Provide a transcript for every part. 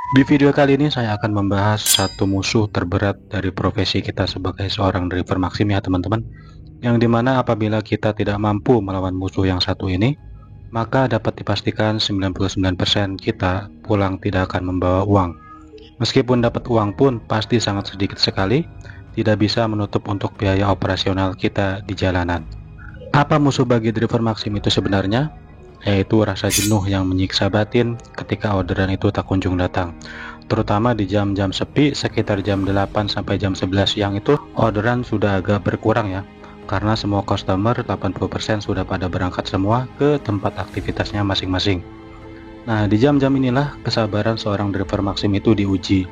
Di video kali ini saya akan membahas satu musuh terberat dari profesi kita sebagai seorang driver Maxim ya teman-teman. Yang dimana apabila kita tidak mampu melawan musuh yang satu ini, maka dapat dipastikan 99% kita pulang tidak akan membawa uang. Meskipun dapat uang pun pasti sangat sedikit sekali, tidak bisa menutup untuk biaya operasional kita di jalanan. Apa musuh bagi driver Maxim itu sebenarnya? Yaitu rasa jenuh yang menyiksa batin ketika orderan itu tak kunjung datang. Terutama di jam-jam sepi sekitar jam 8 sampai jam 11 siang itu orderan sudah agak berkurang ya. Karena semua customer 80% sudah pada berangkat semua ke tempat aktivitasnya masing-masing. Nah, di jam-jam inilah kesabaran seorang driver Maxim itu diuji.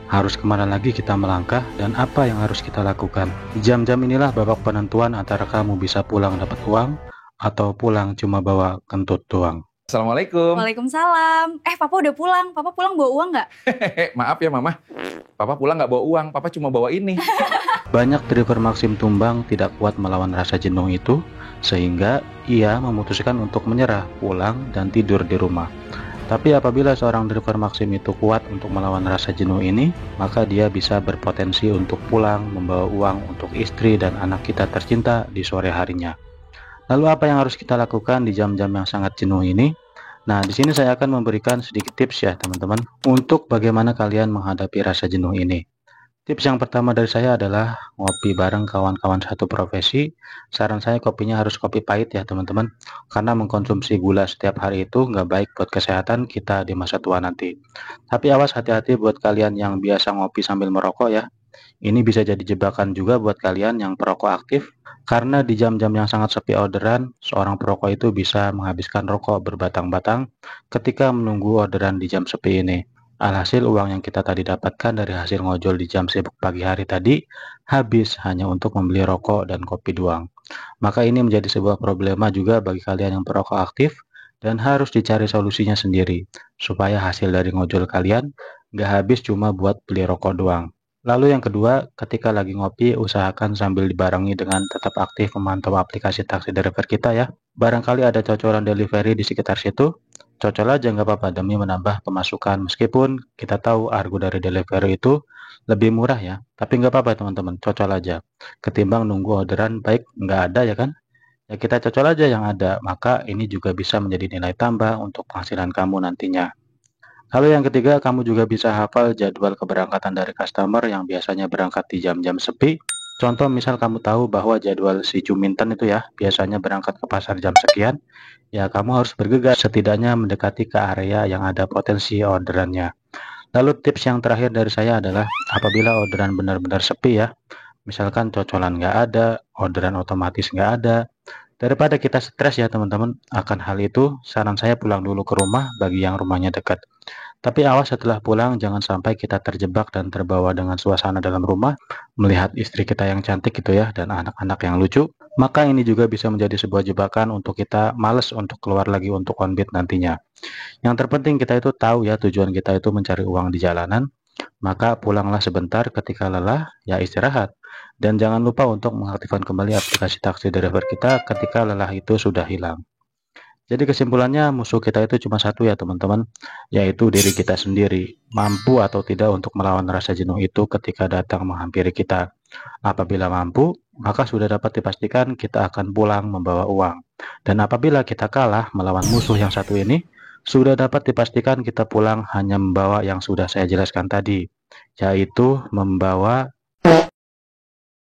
Harus kemana lagi kita melangkah dan apa yang harus kita lakukan. Di jam-jam inilah babak penentuan antara kamu bisa pulang dapat uang atau pulang cuma bawa kentut doang. Assalamualaikum. Waalaikumsalam. Papa udah pulang. Papa pulang bawa uang nggak? Maaf ya Mama, Papa pulang nggak bawa uang, Papa cuma bawa ini. Banyak driver Maxim tumbang tidak kuat melawan rasa jenuh itu, sehingga ia memutuskan untuk menyerah, pulang, dan tidur di rumah. Tapi apabila seorang driver Maxim itu kuat untuk melawan rasa jenuh ini, maka dia bisa berpotensi untuk pulang, membawa uang untuk istri dan anak kita tercinta di sore harinya. Lalu apa yang harus kita lakukan di jam-jam yang sangat jenuh ini? Nah, di sini saya akan memberikan sedikit tips ya teman-teman, untuk bagaimana kalian menghadapi rasa jenuh ini. Tips yang pertama dari saya adalah ngopi bareng kawan-kawan satu profesi. Saran saya kopinya harus kopi pahit ya teman-teman, karena mengkonsumsi gula setiap hari itu nggak baik buat kesehatan kita di masa tua nanti. Tapi awas, hati-hati buat kalian yang biasa ngopi sambil merokok ya. Ini bisa jadi jebakan juga buat kalian yang perokok aktif, karena di jam-jam yang sangat sepi orderan, seorang perokok itu bisa menghabiskan rokok berbatang-batang ketika menunggu orderan di jam sepi ini. Alhasil uang yang kita tadi dapatkan dari hasil ngojol di jam sibuk pagi hari tadi habis hanya untuk membeli rokok dan kopi doang. Maka ini menjadi sebuah problema juga bagi kalian yang perokok aktif dan harus dicari solusinya sendiri supaya hasil dari ngojol kalian nggak habis cuma buat beli rokok doang. Lalu yang kedua, ketika lagi ngopi, usahakan sambil dibarengi dengan tetap aktif memantau aplikasi taksi driver kita ya. Barangkali ada cocolan delivery di sekitar situ, cocol aja nggak apa-apa demi menambah pemasukan. Meskipun kita tahu argo dari delivery itu lebih murah ya, tapi nggak apa-apa teman-teman, cocol aja. Ketimbang nunggu orderan baik nggak ada ya kan? Ya kita cocol aja yang ada, maka ini juga bisa menjadi nilai tambah untuk penghasilan kamu nantinya. Lalu yang ketiga, kamu juga bisa hafal jadwal keberangkatan dari customer yang biasanya berangkat di jam-jam sepi. Contoh misal kamu tahu bahwa jadwal si Juminten itu ya biasanya berangkat ke pasar jam sekian, ya kamu harus bergegas setidaknya mendekati ke area yang ada potensi orderannya. Lalu tips yang terakhir dari saya adalah apabila orderan benar-benar sepi ya, misalkan cocolan nggak ada, orderan otomatis nggak ada, daripada kita stres ya teman-teman akan hal itu, saran saya pulang dulu ke rumah bagi yang rumahnya dekat. Tapi awas setelah pulang jangan sampai kita terjebak dan terbawa dengan suasana dalam rumah, melihat istri kita yang cantik gitu ya dan anak-anak yang lucu. Maka ini juga bisa menjadi sebuah jebakan untuk kita males untuk keluar lagi untuk on beat nantinya. Yang terpenting kita itu tahu ya tujuan kita itu mencari uang di jalanan, maka pulanglah sebentar ketika lelah, ya istirahat. Dan jangan lupa untuk mengaktifkan kembali aplikasi taksi driver kita ketika lelah itu sudah hilang. Jadi kesimpulannya musuh kita itu cuma satu ya teman-teman, yaitu diri kita sendiri, mampu atau tidak untuk melawan rasa jenuh itu ketika datang menghampiri kita. Apabila mampu, maka sudah dapat dipastikan kita akan pulang membawa uang. Dan apabila kita kalah melawan musuh yang satu ini, sudah dapat dipastikan kita pulang hanya membawa yang sudah saya jelaskan tadi, yaitu membawa